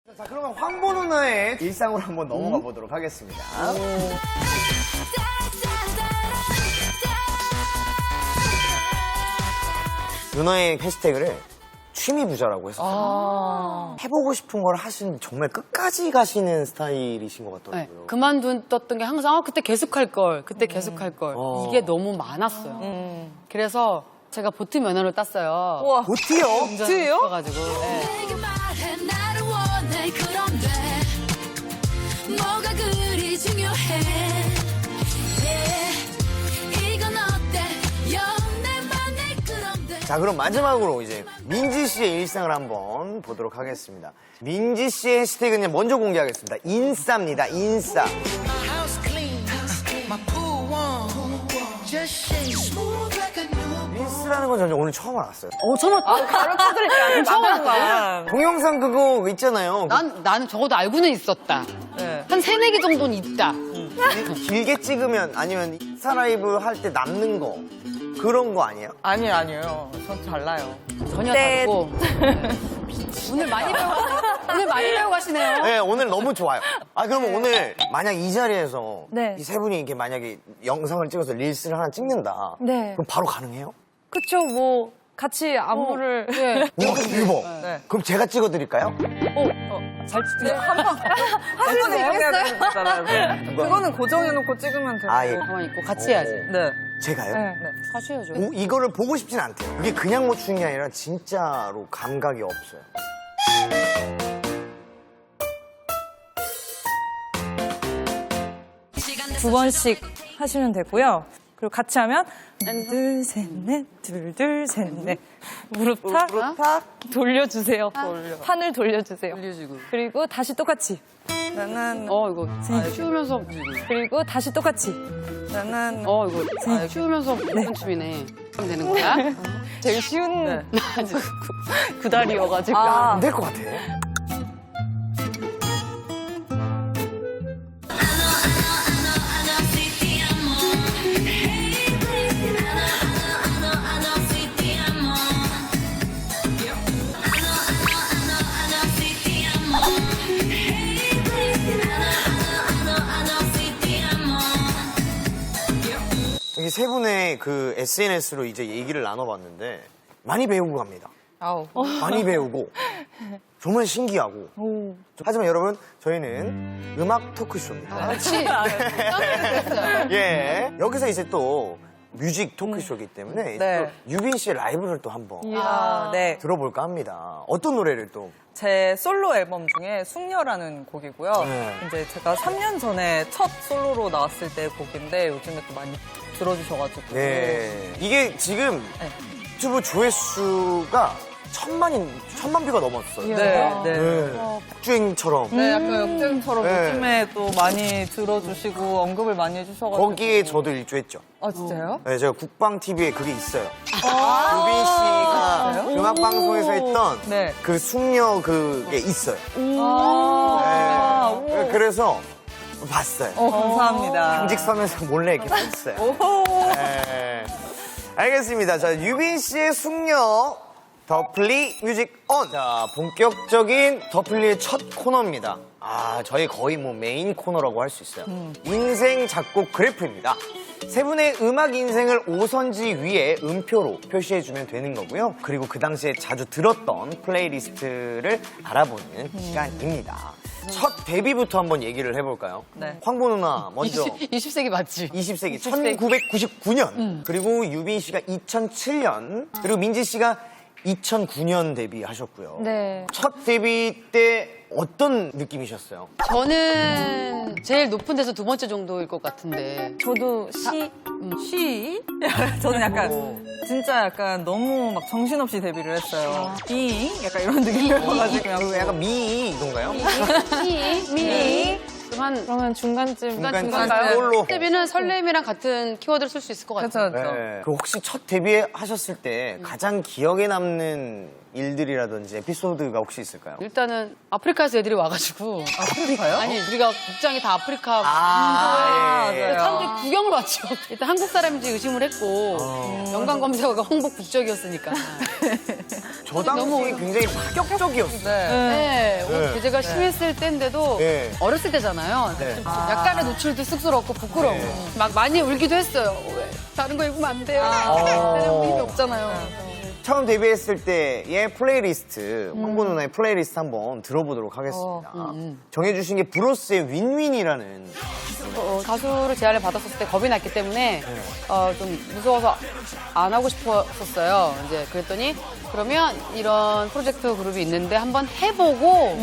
자, 그러면 황보 누나의 일상으로 한번 넘어가 보도록 하겠습니다. 누나의 해시태그를 취미 부자라고 했었어요. 해보고 싶은 걸 하시는 정말 끝까지 가시는 스타일이신 것 네, 같더라고요. 그만뒀던 게 항상 그때 계속할 걸, 그때 계속할 걸. 이게 너무 많았어요. 그래서 제가 보트 면허를 땄어요. 우와. 보트요? 보트요? 가지고 내게 말해 나를 원해 그런데 뭐가 그리 중요해 이건 어때 연애만 해 그런데 자, 그럼 마지막으로 이제 민지 씨의 일상을 한번 보도록 하겠습니다. 민지 씨의 해시태그는 먼저 공개하겠습니다. 인싸입니다, 인싸. 인싸라는 건 저는 오늘 처음 알았어요. 처음 왔다. 가르쳐드릴게요. 처음 왔다. 동영상 그거 있잖아요. 나는 적어도 알고는 있었다. 네. 한 세네 개 정도는 있다. 길게 찍으면 아니면 인스타 라이브 할 때 남는 거 그런 거 아니에요? 아니에요. 전 달라요. 전혀 네. 다르고. 오늘 많이 배워 가시네요. 네, 오늘 너무 좋아요. 아, 그러면 오늘 만약 이 자리에서 네. 이 세 분이 이렇게 만약에 영상을 찍어서 릴스를 하나 찍는다. 네. 그럼 바로 가능해요? 그쵸, 뭐, 같이 안무를. 네. 와, 대박. 네. 그럼 제가 찍어드릴까요? 잘 찍어요. 한 번에 찍어야 그거는 고정해놓고 찍으면 되고. 아, 예. 가만히 있고 같이 해야지. 네. 제가요? 네. 같이 해야죠. 이거를 보고 싶진 않대요. 그게 그냥 못 추는 게 아니라 진짜로 감각이 없어요. 두 번씩 하시면 되고요. 그리고 같이 하면 둘, 셋, 넷, 둘, 셋, 넷. 무릎 탁, 돌려주세요. 판을 돌려주세요. 올려주고. 그리고 다시 똑같이. 나는 이거 키우면서 그리고 다시 똑같이. 나는 이거 키우면서 어떤 춤이네. 하면 되는 거야? 제일 쉬운 네. 구달이어가지고. 안 될 것 같아. 여기 세 분의 그 SNS로 이제 얘기를 나눠봤는데 많이 배우고 갑니다. 아우. 많이 배우고 정말 신기하고. 하지만 여러분 저희는 음악 토크쇼입니다. 그렇지. 예. 여기서 이제 또 뮤직 토크쇼이기 때문에 네. 또 유빈 씨의 라이브를 또 한번 네. 들어볼까 합니다. 어떤 노래를 또? 제 솔로 앨범 중에 숙녀라는 곡이고요. 네. 이제 제가 3년 전에 첫 솔로로 나왔을 때 곡인데 요즘에 또 많이 들어주셔가지고. 네. 이게 지금 네. 유튜브 조회수가 천만 뷰가 넘었어요. 네. 네. 네. 폭주행처럼. 네, 약간 역전처럼 네. 요즘에 또 많이 들어주시고 언급을 많이 해주셔가지고. 거기에 저도 일조했죠. 아, 진짜요? 네, 제가 국방TV에 그게 있어요. 유빈 씨가 음악방송에서 했던 네. 그 숙녀 그게 있어요. 아, 네. 그래서 봤어요. 감사합니다. 당직선에서 몰래 이렇게 봤어요. 네. 알겠습니다. 자, 유빈 씨의 숙녀 더플리 뮤직 온. 자, 본격적인 더플리의 첫 코너입니다. 저희 거의 뭐 메인 코너라고 할 수 있어요. 인생 작곡 그래프입니다. 세 분의 음악 인생을 오선지 위에 음표로 표시해주면 되는 거고요. 그리고 그 당시에 자주 들었던 플레이리스트를 알아보는 시간입니다. 첫 데뷔부터 한번 얘기를 해볼까요? 네. 황보 누나 먼저. 20세기 맞지? 20세기 1999년 그리고 유빈 씨가 2007년 그리고 민지 씨가 2009년 데뷔하셨고요. 네. 첫 데뷔 때 어떤 느낌이셨어요? 저는 제일 높은 데서 두 번째 정도일 것 같은데. 저도 시? 저는 약간 진짜 약간 너무 막 정신없이 데뷔를 했어요. 빙? 약간 이런 느낌이어가지고 그냥 약간 미 이건가요? 미. 그러면 중간쯤. 중간쯤 꼴로. 데뷔는 설렘이랑 같은 키워드를 쓸 수 있을 것 같아요. 그렇죠. 네. 그 혹시 첫 데뷔하셨을 때 가장 기억에 남는 일들이라든지 에피소드가 혹시 있을까요? 일단은 아프리카에서 애들이 와가지고. 아프리카요? 아니, 우리가 국장이 다 아프리카 예. 사람들이 구경을 왔죠. 일단 한국 사람인지 의심을 했고 연관 검색어가 홍복 국적이었으니까. 저 당시 너무 굉장히 파격적이었어요. 네, 네. 옷 규제가 심했을 때인데도 네. 어렸을 때잖아요. 네. 좀 약간의 노출도 쑥스럽고 부끄러워. 막 많이 울기도 했어요. 왜 다른 거 입으면 안 돼요. 다른 힘이 없잖아요. 처음 데뷔했을 때의 플레이리스트, 황보 누나의 플레이리스트 한번 들어보도록 하겠습니다. 정해주신 게 브로스의 윈윈이라는. 가수를 제안을 받았었을 때 겁이 났기 때문에 좀 무서워서 안 하고 싶었었어요. 이제 그랬더니 그러면 이런 프로젝트 그룹이 있는데 한번 해보고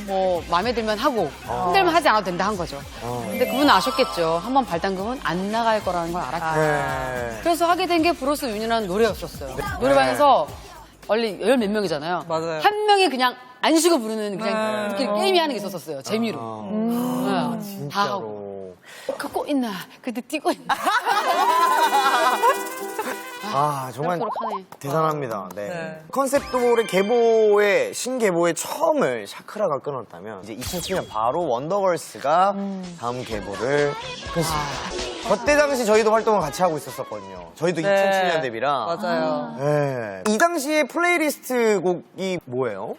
뭐 마음에 들면 하고 힘들면 하지 않아도 된다 한 거죠. 근데 그분은 아셨겠죠. 한번 발담그면 안 나갈 거라는 걸 알았고. 네. 그래서 하게 된 게 브로스 윈이라는 노래였었어요. 노래방에서 원래 열 몇 명이잖아요. 맞아요. 한 명이 그냥 안 쉬고 부르는 그냥 게임이 하는 게 있었어요. 재미로. 네, 다 하고. 걷고 있나? 그때 뛰고 있나? 아, 정말 그렇하네. 대단합니다. 네. 네. 컨셉돌의 신개보의 처음을 샤크라가 끊었다면, 이제 2007년 바로 원더걸스가 다음 개보를 끊습니다. 그때 당시 저희도 활동을 같이 하고 있었거든요. 저희도 2007년 데뷔라. 맞아요. 네. 이 당시에 플레이리스트 곡이 뭐예요?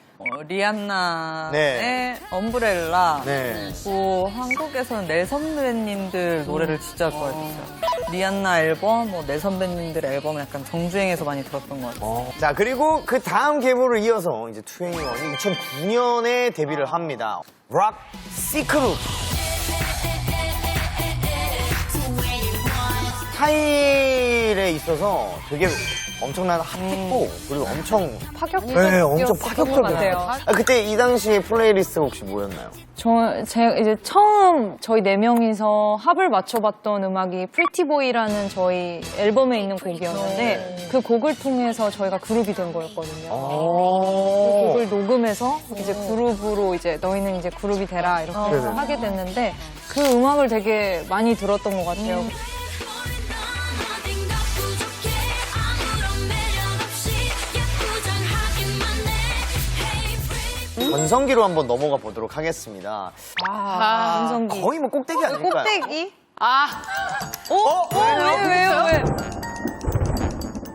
리안나의 네. 엄브렐라. 네. 그 한국에서는 내 선배님들 노래를 진짜 좋아했어요. 리안나 앨범, 내 선배님들 앨범을 약간 정주행해서 많이 들었던 것 같아요. 자, 그리고 그 다음 개보를 이어서 이제 2NE1이 2009년에 데뷔를 합니다. 락 시크루. 스타일에 있어서 되게 엄청난 핫했고 그리고 엄청 네, 엄청 파격적이었어요. 그때 이 당시에 플레이리스트가 혹시 뭐였나요? 제가 이제 처음 저희 4명이서 합을 맞춰봤던 음악이 프리티보이라는 저희 앨범에 있는 곡이었는데 그 곡을 통해서 저희가 그룹이 된 거였거든요. 그 곡을 녹음해서 이제 그룹으로 이제 너희는 이제 그룹이 되라 이렇게 해서 하게 됐는데 그 음악을 되게 많이 들었던 것 같아요. 어딘가 부족해 아무런 매력 없이 예쁘장하기만 해 Hey pretty 전성기로 한번 넘어가 보도록 하겠습니다. 전성기. 거의 뭐 꼭대기 아닐까요? 꼭대기? 왜?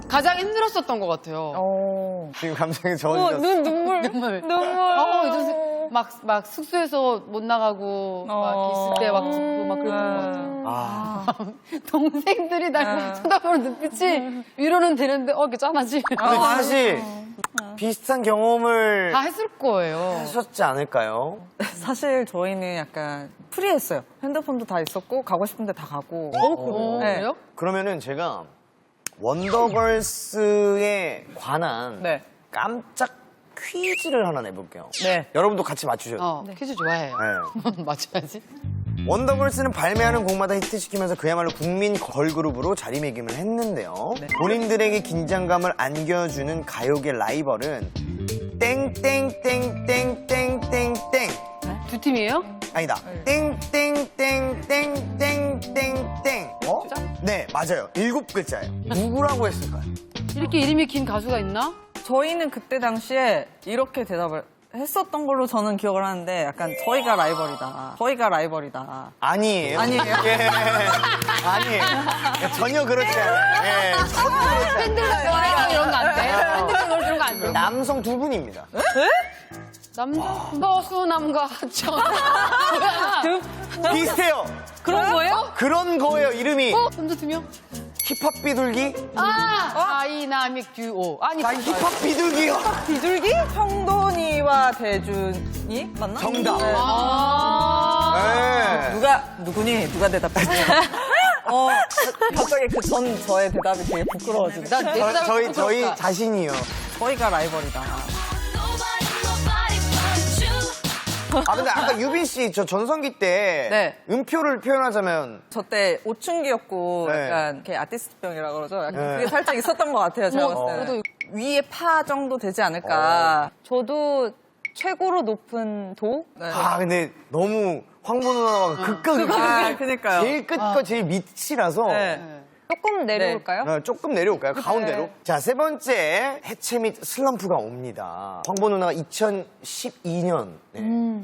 가장 힘들었었던 것 같아요. 지금 감정이 저어졌어요. 눈물. 막 숙소에서 못 나가고 막 있을 때 막 듣고 막 그랬던 것 같아요. 동생들이 날 쳐다보는 눈빛이 위로는 되는데 이게 짠하지. 근데 사실 비슷한 경험을 다 했을 거예요. 하셨지 않을까요? 사실 저희는 약간 프리했어요. 핸드폰도 다 있었고 가고 싶은 데 다 가고. 네. 그래요? 그러면은 제가 원더걸스에 관한 네. 깜짝 퀴즈를 하나 내볼게요. 네. 여러분도 같이 맞추셔요. 퀴즈 좋아해요. 네. 맞춰야지. 원더걸스는 발매하는 곡마다 히트시키면서 그야말로 국민 걸그룹으로 자리매김을 했는데요. 본인들에게 긴장감을 안겨주는 가요계 라이벌은 땡땡땡땡땡땡땡 두 팀이에요? 아니다. 땡땡땡땡땡땡땡 네, 맞아요. 7글자예요. 누구라고 했을까요? 이렇게 이름이 긴 가수가 있나? 저희는 그때 당시에 이렇게 대답을 했었던 걸로 저는 기억을 하는데 약간 저희가 라이벌이다. 아니에요. 아니에요? 예. 아니에요. 전혀 그렇지 않아요. 예. 전혀 그렇지 않아요. 팬들 노래 이런 거 안 돼? 팬들 노래 이런 거 안 돼? 남성 두 분입니다. 남수남과 하청. 비슷해요. 그런 거예요? 그런 거예요, 이름이. 남자 두 명? 힙합 비둘기? 다이나믹 듀오. 아니, 힙합 비둘기요. 비둘기? 형돈이와 대준이 맞나? 정답. 네. 네. 누가 대답했지? 갑자기 저의 대답이 되게 부끄러워지네. 저희 자신이요. 저희가 라이벌이다. Nobody but you 아, 근데 아까 유빈 씨, 저 전성기 때 네. 음표를 표현하자면 저 때 오춘기였고 네. 약간 이렇게 아티스트병이라 그러죠. 약간 네. 그게 살짝 있었던 것 같아요. 제가 봤을 때는. 위에 파 정도 되지 않을까. 저도 최고로 높은 도? 네. 아, 근데 너무 황보 누나가 극과 극이에요. 그니까요. 제일 끝과 제일 밑이라서 네. 조금 내려올까요? 조금 내려올까요? 가운데로. 자, 세 번째 해체 및 슬럼프가 옵니다. 황보 누나가 2012년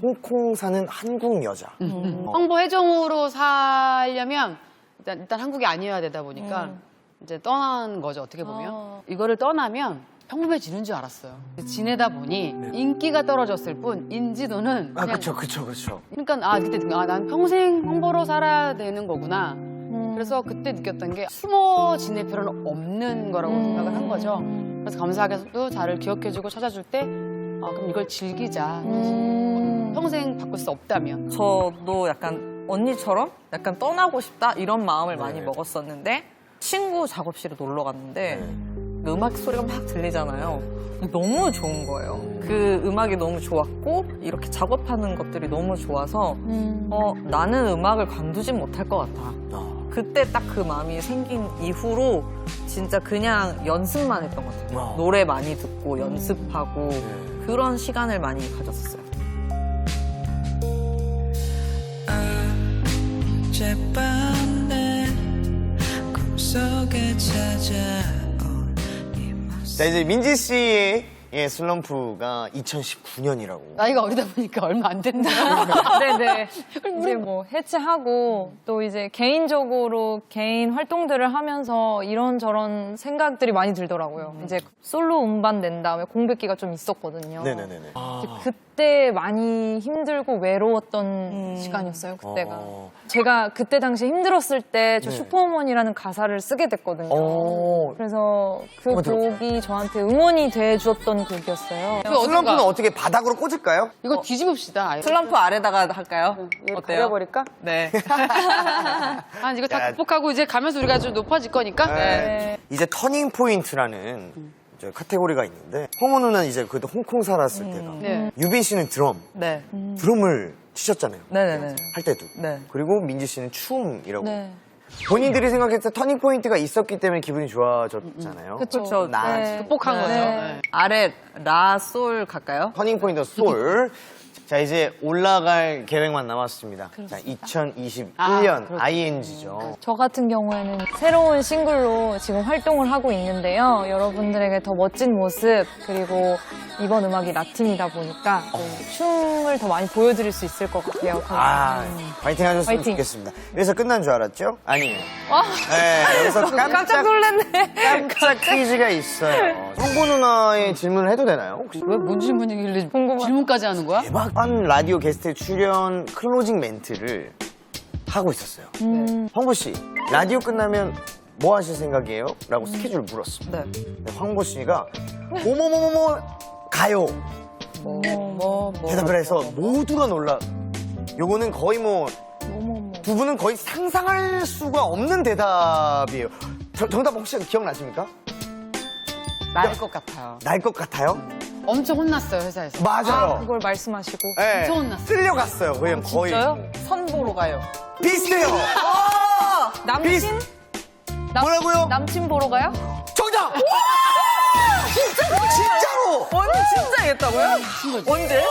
홍콩 사는 한국 여자. 황보 해종으로 살려면 일단 한국이 아니어야 되다 보니까 이제 떠난 거죠, 어떻게 보면. 이거를 떠나면 평범해지는 줄 알았어요. 지내다 보니 인기가 떨어졌을 뿐 인지도는 아, 그냥 그쵸. 그러니까 그때 난 평생 황보로 살아야 되는 거구나. 그래서 그때 느꼈던 게 숨어 지낼 필요는 없는 거라고 생각을 한 거죠. 그래서 감사하게도 저를 기억해주고 찾아줄 때 그럼 이걸 즐기자. 평생 바꿀 수 없다면. 저도 약간 언니처럼 약간 떠나고 싶다 이런 마음을 많이 먹었었는데 친구 작업실에 놀러 갔는데 음악 소리가 막 들리잖아요. 너무 좋은 거예요. 그 음악이 너무 좋았고 이렇게 작업하는 것들이 너무 좋아서 나는 음악을 관두진 못할 것 같아. 그때 딱 그 마음이 생긴 이후로 진짜 그냥 연습만 했던 것 같아요. 노래 많이 듣고 연습하고 그런 시간을 많이 가졌었어요. 어젯밤에 꿈속에 찾아온 자, 이제 민지 씨의 슬럼프가 2019년이라고. 나이가 어리다 보니까 얼마 안 된다. 네네. 이제 뭐 해체하고 또 이제 개인적으로 개인 활동들을 하면서 이런저런 생각들이 많이 들더라고요. 이제 솔로 음반 낸 다음에 공백기가 좀 있었거든요. 네네네. 이제 그때 많이 힘들고 외로웠던 시간이었어요, 그때가. 제가 그때 당시에 힘들었을 때 저 슈퍼우먼이라는 가사를 쓰게 됐거든요. 그래서 그 한번 들어볼까요? 곡이 저한테 응원이 돼주었던 곡이었어요. 슬럼프는 어떻게 바닥으로 꽂을까요? 이거 뒤집읍시다. 아예. 슬럼프 아래다가 할까요? 어때요? 가려버릴까? 네. 이거 다 야. 극복하고 이제 가면서 우리가 좀 높아질 거니까. 네. 이제 터닝 포인트라는 이제 카테고리가 있는데 홍호 누나는 이제 그때 홍콩 살았을 때가 네. 유빈 씨는 드럼, 네. 드럼을 치셨잖아요. 네네네. 할 때도. 네. 그리고 민지 씨는 춤이라고. 네. 본인들이 생각했을 때 터닝 포인트가 있었기 때문에 기분이 좋아졌잖아요. 그쵸. 나 네. 극복한 거죠. 네. 아래 라솔 갈까요? 터닝 포인트 솔. 자, 이제 올라갈 계획만 남았습니다. 자, 2021년 ING죠. 저 같은 경우에는 새로운 싱글로 지금 활동을 하고 있는데요. 여러분들에게 더 멋진 모습, 그리고 이번 음악이 라틴이다 보니까 춤을 더 많이 보여드릴 수 있을 것 같아요. 파이팅 하셨으면 파이팅. 좋겠습니다. 여기서 끝난 줄 알았죠? 아니에요. 네, 여기서 깜짝 깜짝 퀴즈가 있어요. 성보 누나의 질문을 해도 되나요? 혹시? 왜 뭔 질문이길래 궁금하다. 질문까지 하는 거야? 대박 한 라디오 게스트 출연 클로징 멘트를 하고 있었어요. 황보 씨, 라디오 끝나면 뭐 하실 생각이에요? 라고 스케줄을 물었습니다. 네. 근데 황보 씨가 뭐뭐뭐뭐 가요. 대답을 해서 모두가 놀라. 요거는 거의 두 분은 거의 상상할 수가 없는 대답이에요. 정답 혹시 기억나십니까? 날 것 같아요. 날 것 같아요? 엄청 혼났어요, 회사에서. 맞아요. 그걸 말씀하시고. 네. 엄청 혼났어요. 쓸려갔어요. 그냥 거의. 진짜요? 선 보러 가요. 비슷해요. 남친? 뭐라고요? 남친 보러 가요? 정답! 진짜로! 언니 진짜 했다고요? 언제?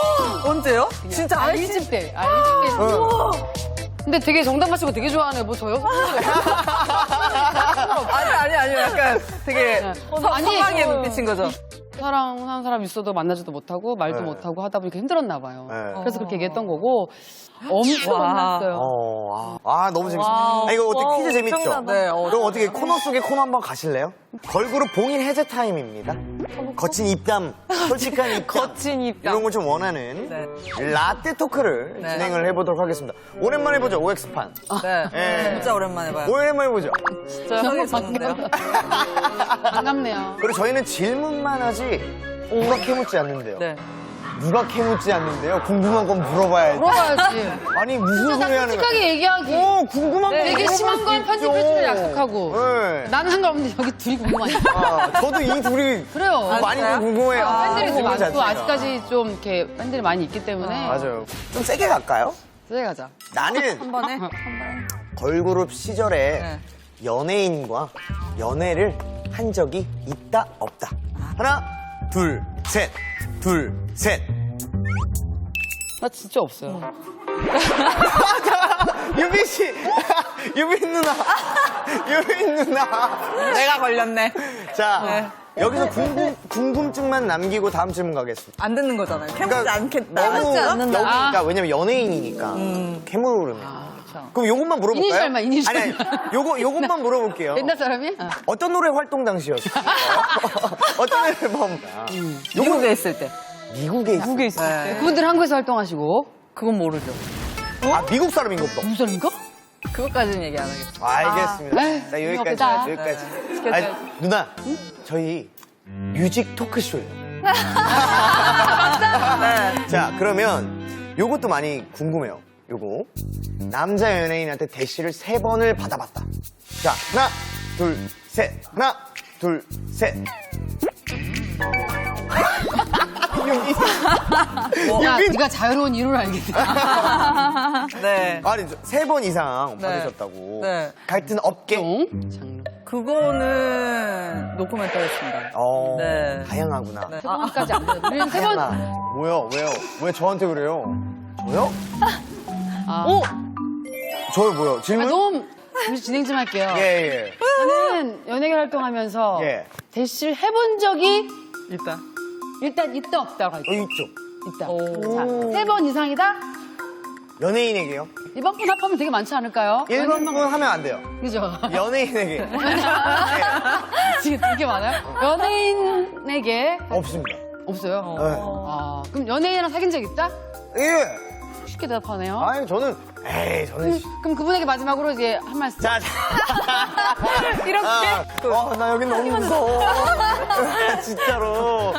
언제요? 진짜 알집 때. 알집 때. 근데 되게 정답 맞히고 되게 좋아하네, 뭐 저요? 아니 약간 되게 선망의 눈빛인 거죠. 사랑하는 사람 있어도 만나지도 못하고 말도 네. 못하고 하다 보니까 힘들었나 봐요. 네. 그래서 그렇게 얘기했던 거고 엄청 와. 혼났어요. 너무 재밌어. 와우. 이거 어떻게 퀴즈 와우, 재밌죠? 엄청나다. 네, 그럼 어떻게 코너 속에 코너 한번 가실래요? 걸그룹 봉인 해제 타임입니다. 거친 입담, 솔직한 입담. 거친 입담. 이런 걸 좀 원하는 네. 라떼 토크를 네. 진행을 해보도록 하겠습니다. 오랜만에 보죠, OX판. 네. 네. 진짜 오랜만에 봐요. 오랜만에 보죠. 진짜 하게 있었는데요. 반갑네요. 그리고 저희는 질문만 하지 누가 캐묻지 않는데요. 네. 누가 캐묻지 않는데요. 궁금한 건 물어봐야지. 물어봐야지. 아니 무슨 진짜 소리 다 하는 거야. 솔직하게 얘기하기. 궁금한 거 되게 심한 건 물어볼 수 편집해주기로 있죠. 약속하고. 네. 나는 상관없는데 여기 둘이 궁금하니까. 저도 이 둘이 그래요. 많이 진짜요? 궁금해요. 팬들이 좀 궁금 많고 자체가. 아직까지 좀 이렇게 팬들이 많이 있기 때문에. 맞아요. 좀 세게 갈까요? 세게 가자. 나는 한 번에? 걸그룹 시절에 네. 연예인과 연애를 한 적이 있다 없다. 하나, 둘, 셋, 둘, 셋. 나 진짜 없어요. 유빈 씨, 유빈 누나, 유빈 누나. 내가 걸렸네. 자, 여기서 궁금증만 남기고 다음 질문 가겠습니다. 안 듣는 거잖아요. 캐묻지 그러니까 않겠다. 너무 않는다. 그러니까 왜냐면 연예인이니까 캐물음이. 그럼 요것만 물어볼까요? 이니셜만, 이니셜. 아니, 요것만 물어볼게요. 옛날 사람이? 어떤 노래 활동 당시였어요? 어떤 앨범? 미국에 있을 때. 미국에 있어요. 무게 있어. 네. 그분들 한국에서 활동하시고. 그건 모르죠. 아, 미국 사람인가 보다. 무슨 소리인가? 그것까지는 얘기 안 하겠습니다. 알겠습니다. 에이, 자, 여기까지. 없다. 여기까지. 지켜줘야지. 아니, 누나, 저희 뮤직 토크쇼예요. 자, 그러면 요것도 많이 궁금해요. 요거. 남자 연예인한테 대시를 3번을 받아봤다. 자, 하나, 둘, 셋. 하나, 둘, 셋. 야, 네가 자유로운 이유를 알겠다. 네. 아니, 3번 이상 받으셨다고. 네. 같은 업계. 장르. 그거는 노코멘터였습니다. 네. 다양하구나. 네. 세 번까지 안 돼요. 우리는 세 번. 뭐야, 왜요? 왜 저한테 그래요? 저요? 아, 저요, 뭐요? 질문? 너무 잠시 진행 좀 할게요. 예, 예. 저는 연예계 활동하면서 예. 대시를 해본 적이 일단. 있다 없다가 있다. 있죠. 있다. 자, 3번 이상이다? 연예인에게요? 이번 분 합하면 되게 많지 않을까요? 1번 하면 안 돼요. 그죠? 연예인에게. 지금 되게 많아요? 연예인에게 없습니다. 없어요? 네. 아, 그럼 연예인이랑 사귄 적 있다? 예. 쉽게 대답하네요. 아니, 저는, 저는. 그럼 그분에게 마지막으로 이제 한 말씀. 자. 이렇게? 나 여기 너무 무서워. 진짜로.